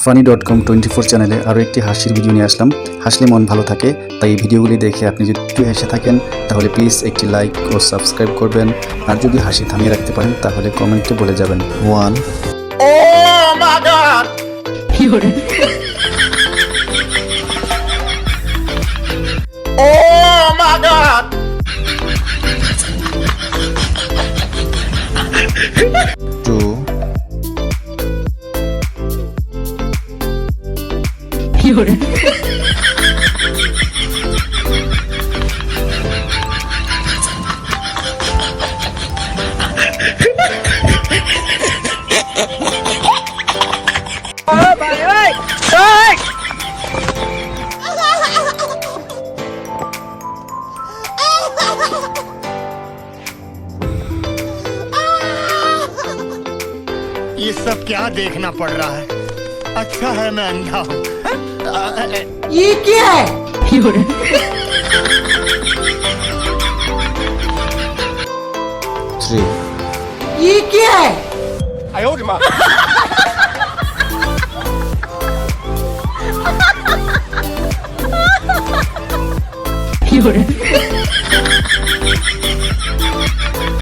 funny.com24 চ্যানেলে আরও একটি হাসির ভিডিও নিয়ে আসলাম। হাসলে মন ভালো থাকে, তাই এই ভিডিওগুলি দেখে আপনি যদি একটু হেসে থাকেন তাহলে প্লিজ একটি লাইক ও সাবস্ক্রাইব করবেন। আর যদি হাসি থামিয়ে রাখতে পারেন তাহলে কমেন্টে বলে যাবেন 1 Oh my God! 有人， Oh my God! 2 有人， ये सब क्या देखना पड़ रहा है? अच्छा है मैं अंधा हूँ। ये क्या है? 有人， 3 ये क्या है? 哎呦我的妈！ 有人，